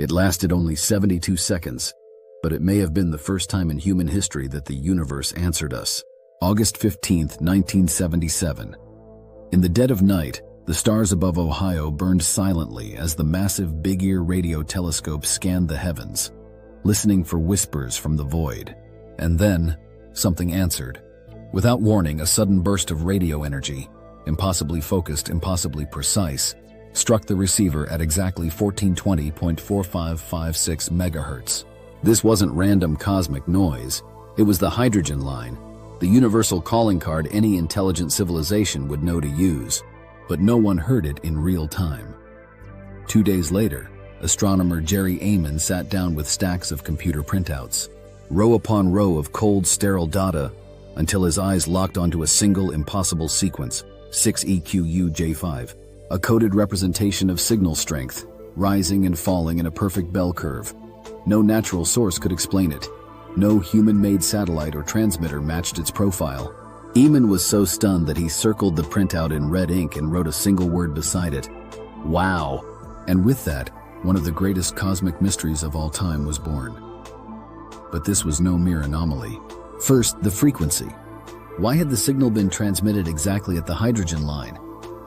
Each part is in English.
It lasted only 72 seconds, but it may have been the first time in human history that the universe answered us. August 15, 1977. In the dead of night, the stars above Ohio burned silently as the massive Big Ear radio telescope scanned the heavens, listening for whispers from the void. And then, something answered. Without warning, a sudden burst of radio energy, impossibly focused, impossibly precise, struck the receiver at exactly 1420.4556 megahertz. This wasn't random cosmic noise. It was the hydrogen line, the universal calling card any intelligent civilization would know to use, but no one heard it in real time. 2 days later, astronomer Jerry Amon sat down with stacks of computer printouts, row upon row of cold, sterile data, until his eyes locked onto a single impossible sequence, 6EQUJ5, a coded representation of signal strength, rising and falling in a perfect bell curve. No natural source could explain it. No human-made satellite or transmitter matched its profile. Eamon was so stunned that he circled the printout in red ink and wrote a single word beside it: "Wow." And with that, one of the greatest cosmic mysteries of all time was born. But this was no mere anomaly. First, the frequency. Why had the signal been transmitted exactly at the hydrogen line,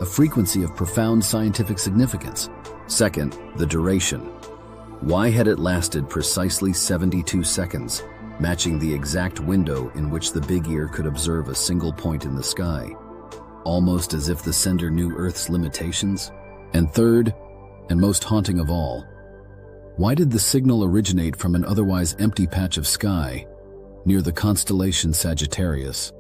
a frequency of profound scientific significance? Second, the duration. Why had it lasted precisely 72 seconds, matching the exact window in which the Big Ear could observe a single point in the sky, almost as if the sender knew Earth's limitations? And third, and most haunting of all, why did the signal originate from an otherwise empty patch of sky near the constellation Sagittarius,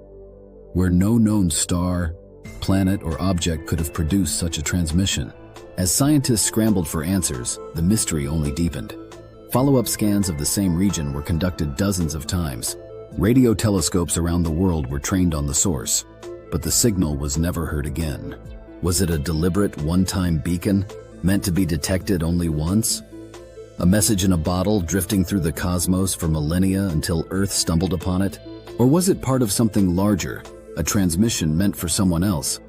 where no known star, planet, or object could have produced such a transmission? As scientists scrambled for answers, the mystery only deepened. Follow-up scans of the same region were conducted dozens of times. Radio telescopes around the world were trained on the source, but the signal was never heard again. Was it a deliberate one-time beacon, meant to be detected only once? A message in a bottle drifting through the cosmos for millennia until Earth stumbled upon it? Or was it part of something larger, a transmission meant for someone else,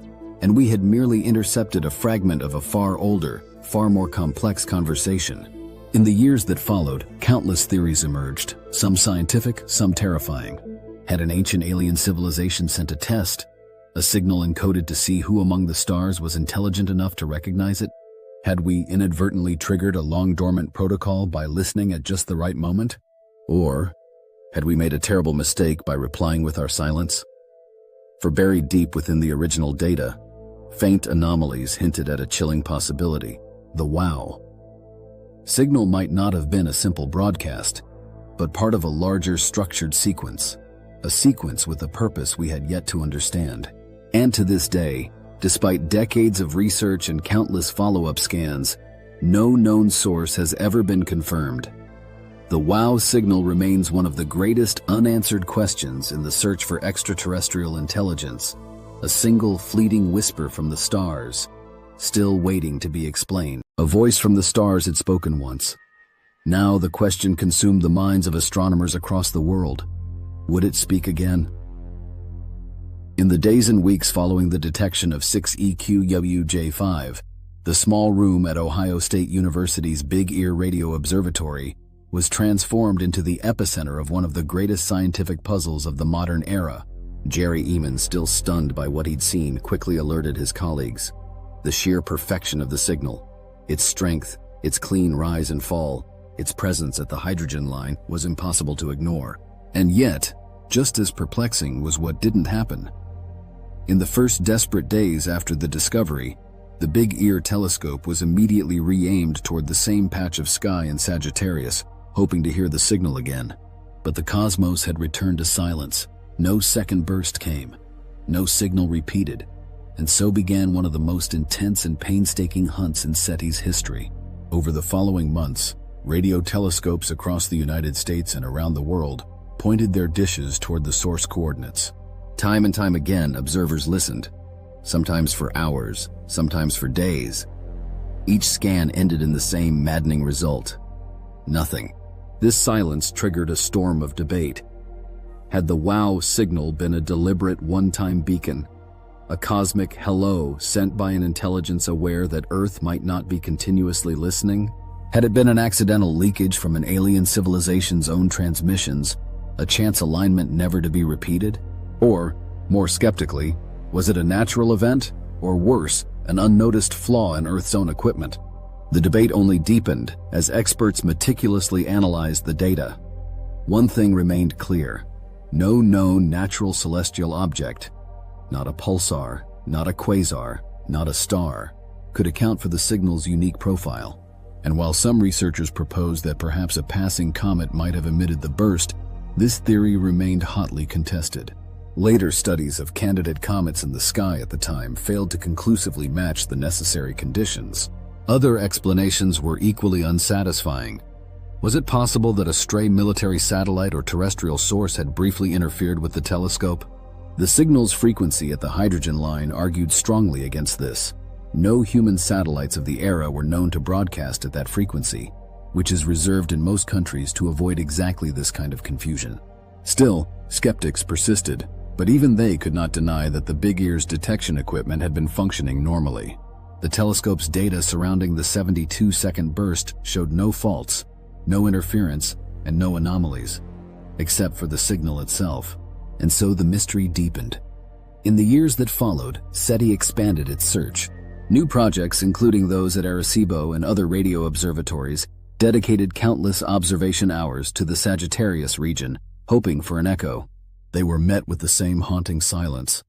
and we had merely intercepted a fragment of a far older, far more complex conversation? In the years that followed, countless theories emerged, some scientific, some terrifying. Had an ancient alien civilization sent a test, a signal encoded to see who among the stars was intelligent enough to recognize it? Had we inadvertently triggered a long-dormant protocol by listening at just the right moment? Or had we made a terrible mistake by replying with our silence? For buried deep within the original data, faint anomalies hinted at a chilling possibility: the wow. Signal might not have been a simple broadcast, but part of a larger structured sequence, a sequence with a purpose we had yet to understand. And to this day, despite decades of research and countless follow-up scans, no known source has ever been confirmed. The WOW signal remains one of the greatest unanswered questions in the search for extraterrestrial intelligence, a single fleeting whisper from the stars, still waiting to be explained. A voice from the stars had spoken once. Now the question consumed the minds of astronomers across the world. Would it speak again? In the days and weeks following the detection of 6EQUJ5, the small room at Ohio State University's Big Ear Radio Observatory was transformed into the epicenter of one of the greatest scientific puzzles of the modern era. Jerry Amon, still stunned by what he'd seen, quickly alerted his colleagues. The sheer perfection of the signal, its strength, its clean rise and fall, its presence at the hydrogen line was impossible to ignore. And yet, just as perplexing was what didn't happen. In the first desperate days after the discovery, the Big Ear telescope was immediately re-aimed toward the same patch of sky in Sagittarius, hoping to hear the signal again. But the cosmos had returned to silence. No second burst came. No signal repeated. And so began one of the most intense and painstaking hunts in SETI's history. Over the following months, radio telescopes across the United States and around the world pointed their dishes toward the source coordinates. Time and time again, observers listened, sometimes for hours, sometimes for days. Each scan ended in the same maddening result: nothing. This silence triggered a storm of debate. Had the WOW signal been a deliberate one-time beacon, a cosmic hello sent by an intelligence aware that Earth might not be continuously listening? Had it been an accidental leakage from an alien civilization's own transmissions, a chance alignment never to be repeated? Or, more skeptically, was it a natural event, or worse, an unnoticed flaw in Earth's own equipment? The debate only deepened as experts meticulously analyzed the data. One thing remained clear: no known natural celestial object, not a pulsar, not a quasar, not a star, could account for the signal's unique profile. And while some researchers proposed that perhaps a passing comet might have emitted the burst, this theory remained hotly contested. Later studies of candidate comets in the sky at the time failed to conclusively match the necessary conditions. Other explanations were equally unsatisfying. Was it possible that a stray military satellite or terrestrial source had briefly interfered with the telescope? The signal's frequency at the hydrogen line argued strongly against this. No human satellites of the era were known to broadcast at that frequency, which is reserved in most countries to avoid exactly this kind of confusion. Still, skeptics persisted, but even they could not deny that the Big Ear's detection equipment had been functioning normally. The telescope's data surrounding the 72-second burst showed no faults, no interference, and no anomalies, except for the signal itself. And so the mystery deepened. In the years that followed, SETI expanded its search. New projects, including those at Arecibo and other radio observatories, dedicated countless observation hours to the Sagittarius region, hoping for an echo. They were met with the same haunting silence.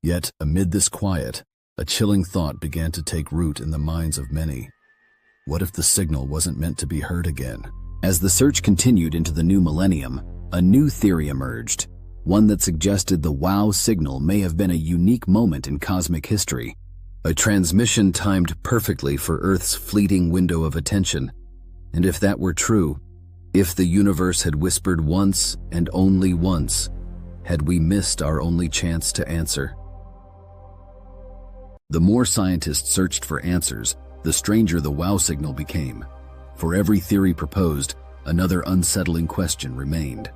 Yet, amid this quiet, a chilling thought began to take root in the minds of many. What if the signal wasn't meant to be heard again? As the search continued into the new millennium, a new theory emerged, one that suggested the WOW signal may have been a unique moment in cosmic history, a transmission timed perfectly for Earth's fleeting window of attention. And if that were true, if the universe had whispered once and only once, had we missed our only chance to answer? The more scientists searched for answers, the stranger the WOW signal became. For every theory proposed, another unsettling question remained.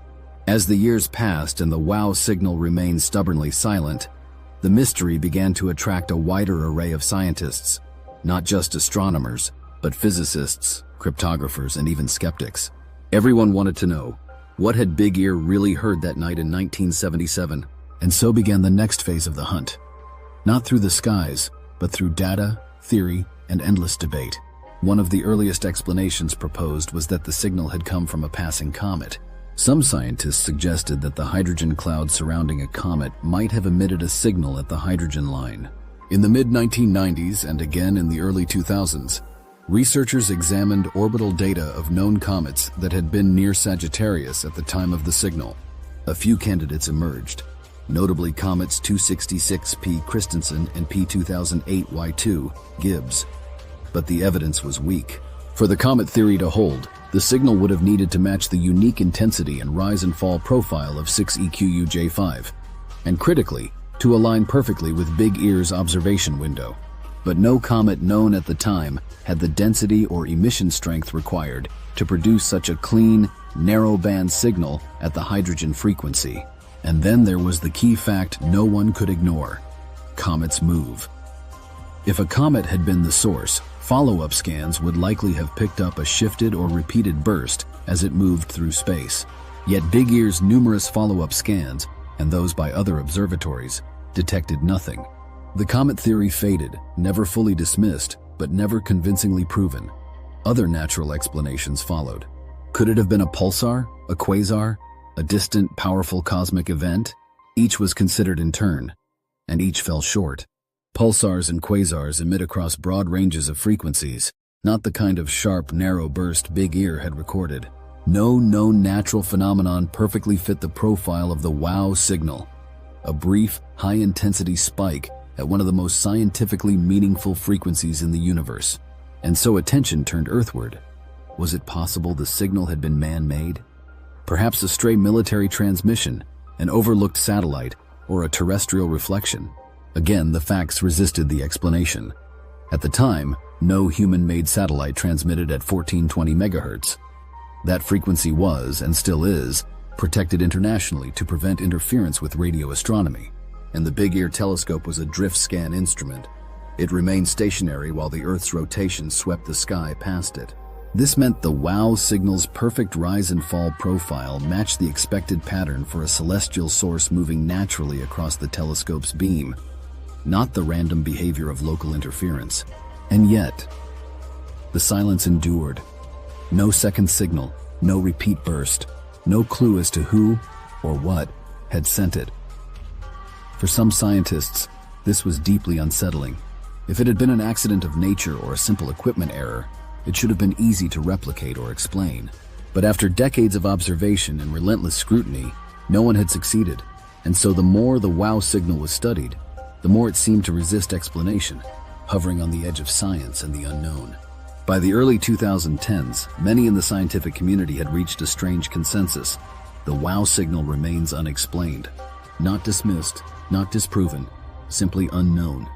As the years passed and the WOW signal remained stubbornly silent, the mystery began to attract a wider array of scientists, not just astronomers, but physicists, cryptographers, and even skeptics. Everyone wanted to know, what had Big Ear really heard that night in 1977? And so began the next phase of the hunt. Not through the skies, but through data, theory, and endless debate. One of the earliest explanations proposed was that the signal had come from a passing comet. Some scientists suggested that the hydrogen cloud surrounding a comet might have emitted a signal at the hydrogen line. In the mid-1990s and again in the early 2000s, researchers examined orbital data of known comets that had been near Sagittarius at the time of the signal. A few candidates emerged, notably comets 266P Christensen and P2008Y2 Gibbs. But the evidence was weak. For the comet theory to hold, the signal would have needed to match the unique intensity and rise and fall profile of 6EQUJ5, and critically, to align perfectly with Big Ear's observation window. But no comet known at the time had the density or emission strength required to produce such a clean, narrow-band signal at the hydrogen frequency. And then there was the key fact no one could ignore: comets move. If a comet had been the source, follow-up scans would likely have picked up a shifted or repeated burst as it moved through space. Yet Big Ear's numerous follow-up scans, and those by other observatories, detected nothing. The comet theory faded, never fully dismissed, but never convincingly proven. Other natural explanations followed. Could it have been a pulsar, a quasar, a distant, powerful cosmic event? Each was considered in turn, and each fell short. Pulsars and quasars emit across broad ranges of frequencies, not the kind of sharp, narrow burst Big Ear had recorded. No known natural phenomenon perfectly fit the profile of the WOW signal, a brief, high-intensity spike at one of the most scientifically meaningful frequencies in the universe. And so attention turned earthward. Was it possible the signal had been man-made? Perhaps a stray military transmission, an overlooked satellite, or a terrestrial reflection? Again, the facts resisted the explanation. At the time, no human-made satellite transmitted at 1420 megahertz. That frequency was, and still is, protected internationally to prevent interference with radio astronomy. And the Big Ear telescope was a drift scan instrument. It remained stationary while the Earth's rotation swept the sky past it. This meant the WOW signal's perfect rise and fall profile matched the expected pattern for a celestial source moving naturally across the telescope's beam, not the random behavior of local interference. And yet, the silence endured. No second signal, no repeat burst, no clue as to who or what had sent it. For some scientists, this was deeply unsettling. If it had been an accident of nature or a simple equipment error, it should have been easy to replicate or explain. But after decades of observation and relentless scrutiny, no one had succeeded. And so the more the WOW signal was studied, the more it seemed to resist explanation, hovering on the edge of science and the unknown. By the early 2010s, many in the scientific community had reached a strange consensus. The WOW signal remains unexplained. Not dismissed, not disproven, simply unknown.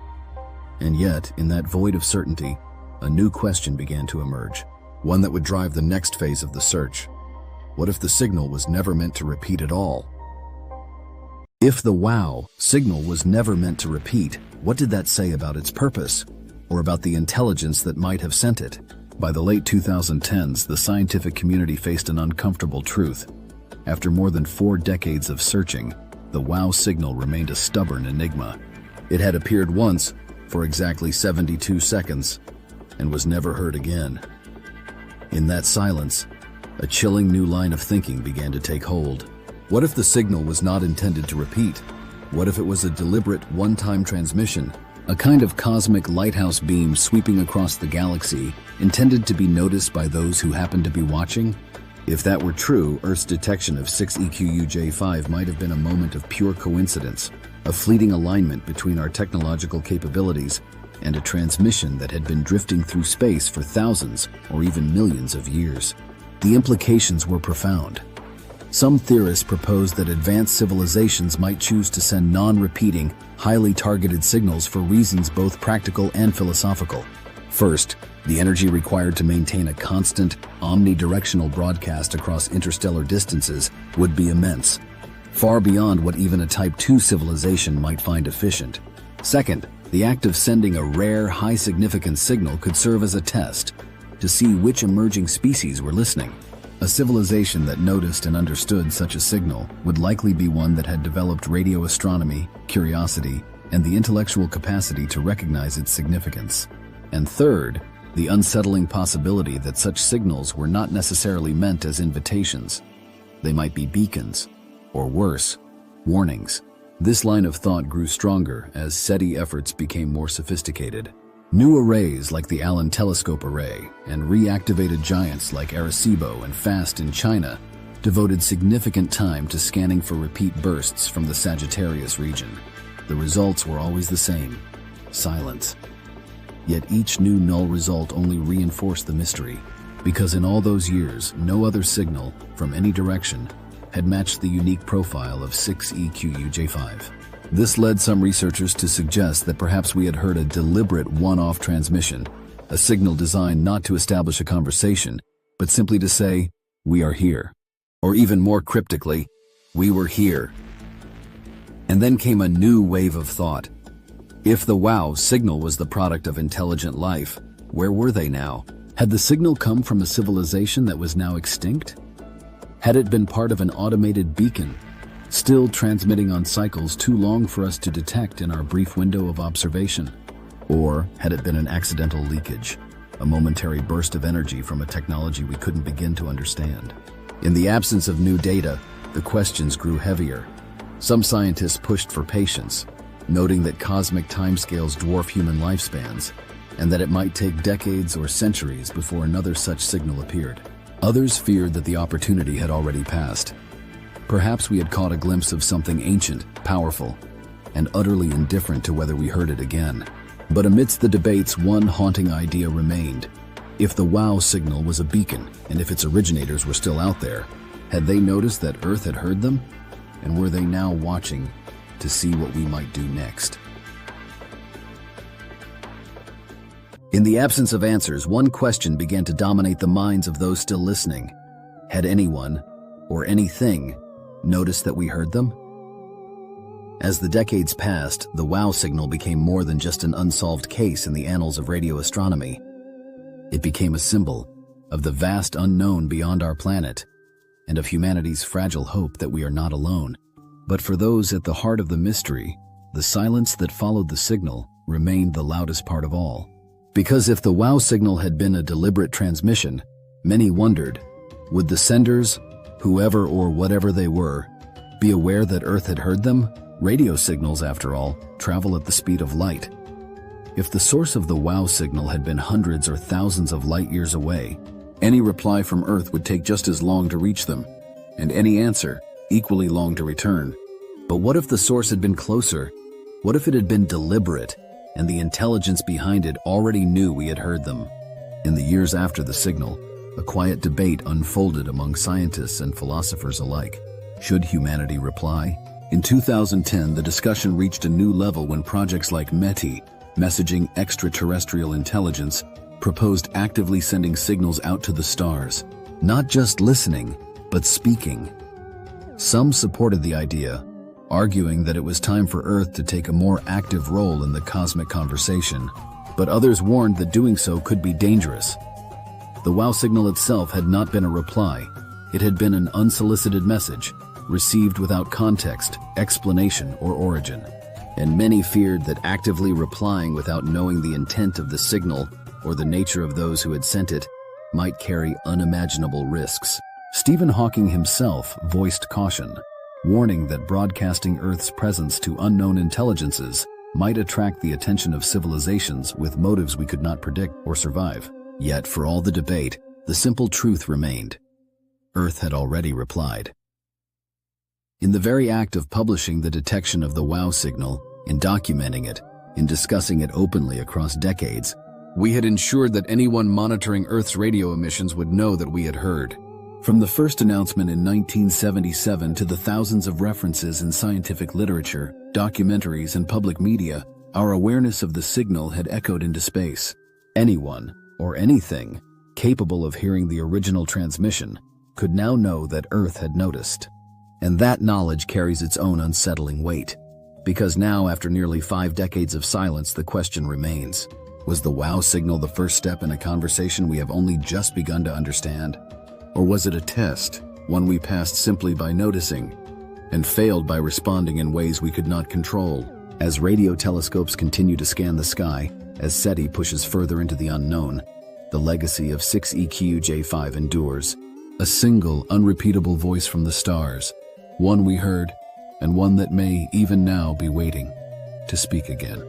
And yet, in that void of certainty, a new question began to emerge, one that would drive the next phase of the search. What if the signal was never meant to repeat at all? If the WOW signal was never meant to repeat, what did that say about its purpose, or about the intelligence that might have sent it? By the late 2010s, the scientific community faced an uncomfortable truth. After more than 4 decades of searching, the WOW signal remained a stubborn enigma. It had appeared once, for exactly 72 seconds, and was never heard again. In that silence, a chilling new line of thinking began to take hold. What if the signal was not intended to repeat? What if it was a deliberate, one-time transmission, a kind of cosmic lighthouse beam sweeping across the galaxy, intended to be noticed by those who happened to be watching? If that were true, Earth's detection of 6EQUJ5 might have been a moment of pure coincidence, a fleeting alignment between our technological capabilities and a transmission that had been drifting through space for thousands or even millions of years. The implications were profound. Some theorists proposed that advanced civilizations might choose to send non-repeating, highly targeted signals for reasons both practical and philosophical. First, the energy required to maintain a constant, omnidirectional broadcast across interstellar distances would be immense, far beyond what even a Type 2 civilization might find efficient. Second, the act of sending a rare, high-significance signal could serve as a test to see which emerging species were listening. A civilization that noticed and understood such a signal would likely be one that had developed radio astronomy, curiosity, and the intellectual capacity to recognize its significance. And third, the unsettling possibility that such signals were not necessarily meant as invitations. They might be beacons, or worse, warnings. This line of thought grew stronger as SETI efforts became more sophisticated. New arrays like the Allen Telescope Array and reactivated giants like Arecibo and FAST in China devoted significant time to scanning for repeat bursts from the Sagittarius region. The results were always the same: silence. Yet each new null result only reinforced the mystery, because in all those years, no other signal, from any direction, had matched the unique profile of 6EQUJ5. This led some researchers to suggest that perhaps we had heard a deliberate one-off transmission, a signal designed not to establish a conversation, but simply to say, "We are here." Or even more cryptically, "We were here." And then came a new wave of thought. If the WOW signal was the product of intelligent life, where were they now? Had the signal come from a civilization that was now extinct? Had it been part of an automated beacon, still transmitting on cycles too long for us to detect in our brief window of observation? Or had it been an accidental leakage, a momentary burst of energy from a technology we couldn't begin to understand? In the absence of new data, the questions grew heavier. Some scientists pushed for patience, noting that cosmic timescales dwarf human lifespans, and that it might take decades or centuries before another such signal appeared. Others feared that the opportunity had already passed. Perhaps we had caught a glimpse of something ancient, powerful, and utterly indifferent to whether we heard it again. But amidst the debates, one haunting idea remained. If the WOW signal was a beacon, and if its originators were still out there, had they noticed that Earth had heard them? And were they now watching to see what we might do next? In the absence of answers, one question began to dominate the minds of those still listening. Had anyone, or anything, noticed that we heard them? As the decades passed, the WOW signal became more than just an unsolved case in the annals of radio astronomy. It became a symbol, of the vast unknown beyond our planet, and of humanity's fragile hope that we are not alone. But for those at the heart of the mystery, the silence that followed the signal remained the loudest part of all. Because if the WOW signal had been a deliberate transmission, many wondered, would the senders, whoever or whatever they were, be aware that Earth had heard them? Radio signals, after all, travel at the speed of light. If the source of the WOW signal had been hundreds or thousands of light years away, any reply from Earth would take just as long to reach them, and any answer equally long to return. But what if the source had been closer? What if it had been deliberate, and the intelligence behind it already knew we had heard them? In the years after the signal, a quiet debate unfolded among scientists and philosophers alike. Should humanity reply? In 2010, the discussion reached a new level when projects like METI, Messaging Extraterrestrial Intelligence, proposed actively sending signals out to the stars, not just listening, but speaking. Some supported the idea, arguing that it was time for Earth to take a more active role in the cosmic conversation, but others warned that doing so could be dangerous. The WOW signal itself had not been a reply. It had been an unsolicited message, received without context, explanation, or origin. And many feared that actively replying without knowing the intent of the signal or the nature of those who had sent it might carry unimaginable risks. Stephen Hawking himself voiced caution, warning that broadcasting Earth's presence to unknown intelligences might attract the attention of civilizations with motives we could not predict or survive. Yet, for all the debate, the simple truth remained. Earth had already replied. In the very act of publishing the detection of the WOW signal, in documenting it, in discussing it openly across decades, we had ensured that anyone monitoring Earth's radio emissions would know that we had heard. From the first announcement in 1977 to the thousands of references in scientific literature, documentaries, and public media, our awareness of the signal had echoed into space. Anyone, or anything, capable of hearing the original transmission, could now know that Earth had noticed. And that knowledge carries its own unsettling weight. Because now, after nearly 5 decades of silence, the question remains, was the WOW signal the first step in a conversation we have only just begun to understand? Or was it a test, one we passed simply by noticing, and failed by responding in ways we could not control? As radio telescopes continue to scan the sky, as SETI pushes further into the unknown, the legacy of 6EQJ5 endures. A single, unrepeatable voice from the stars, one we heard, and one that may, even now, be waiting to speak again.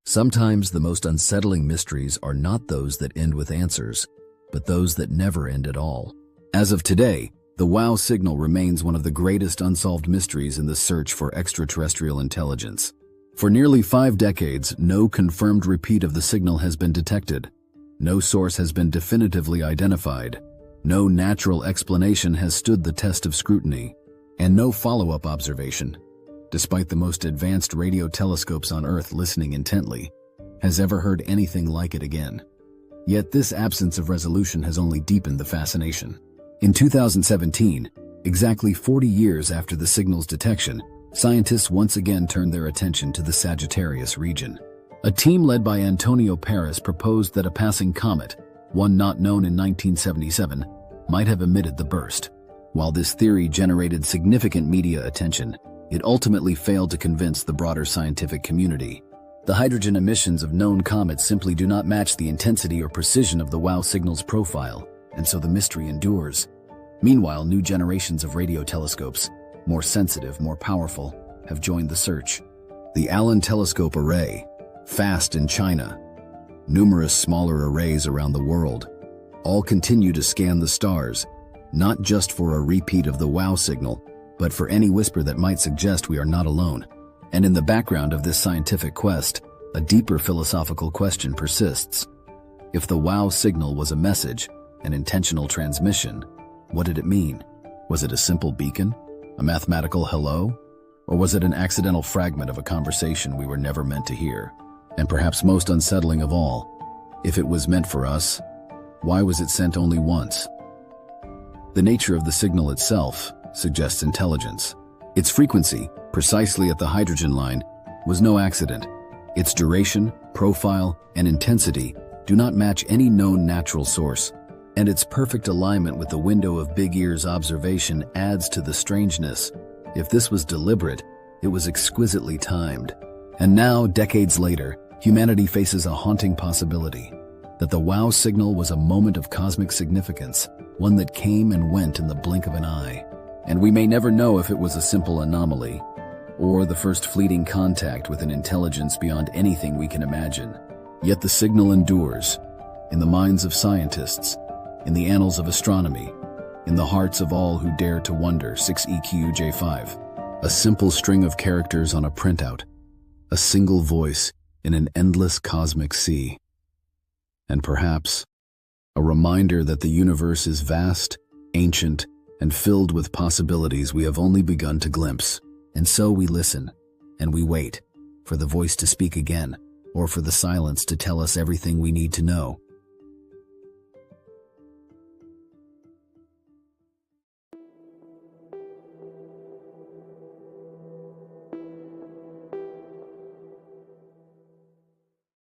Sometimes the most unsettling mysteries are not those that end with answers, but those that never end at all. As of today, the WOW signal remains one of the greatest unsolved mysteries in the search for extraterrestrial intelligence. For nearly 5 decades, no confirmed repeat of the signal has been detected. No source has been definitively identified. No natural explanation has stood the test of scrutiny, and no follow-up observation, despite the most advanced radio telescopes on Earth listening intently, has ever heard anything like it again. Yet this absence of resolution has only deepened the fascination. In 2017, exactly 40 years after the signal's detection, scientists once again turned their attention to the Sagittarius region. A team led by Antonio Paris proposed that a passing comet, one not known in 1977, might have emitted the burst. While this theory generated significant media attention, it ultimately failed to convince the broader scientific community. The hydrogen emissions of known comets simply do not match the intensity or precision of the WOW signal's profile, and so the mystery endures. Meanwhile, new generations of radio telescopes, more sensitive, more powerful, have joined the search. The Allen Telescope Array, fast in China, numerous smaller arrays around the world, all continue to scan the stars, not just for a repeat of the WOW signal, but for any whisper that might suggest we are not alone. And in the background of this scientific quest, a deeper philosophical question persists. If the WOW signal was a message, an intentional transmission, what did it mean? Was it a simple beacon? A mathematical hello? Or was it an accidental fragment of a conversation we were never meant to hear? And perhaps most unsettling of all, if it was meant for us, why was it sent only once? The nature of the signal itself suggests intelligence. Its frequency, precisely at the hydrogen line, was no accident. Its duration, profile, and intensity do not match any known natural source, and its perfect alignment with the window of Big Ear's observation adds to the strangeness. If this was deliberate, it was exquisitely timed. And now, decades later, humanity faces a haunting possibility: that the WOW signal was a moment of cosmic significance, one that came and went in the blink of an eye. And we may never know if it was a simple anomaly, or the first fleeting contact with an intelligence beyond anything we can imagine. Yet the signal endures, in the minds of scientists, in the annals of astronomy, in the hearts of all who dare to wonder. 6EQJ5. A simple string of characters on a printout, a single voice in an endless cosmic sea. And perhaps a reminder that the universe is vast, ancient, and filled with possibilities we have only begun to glimpse. And so we listen, and we wait, for the voice to speak again, or for the silence to tell us everything we need to know.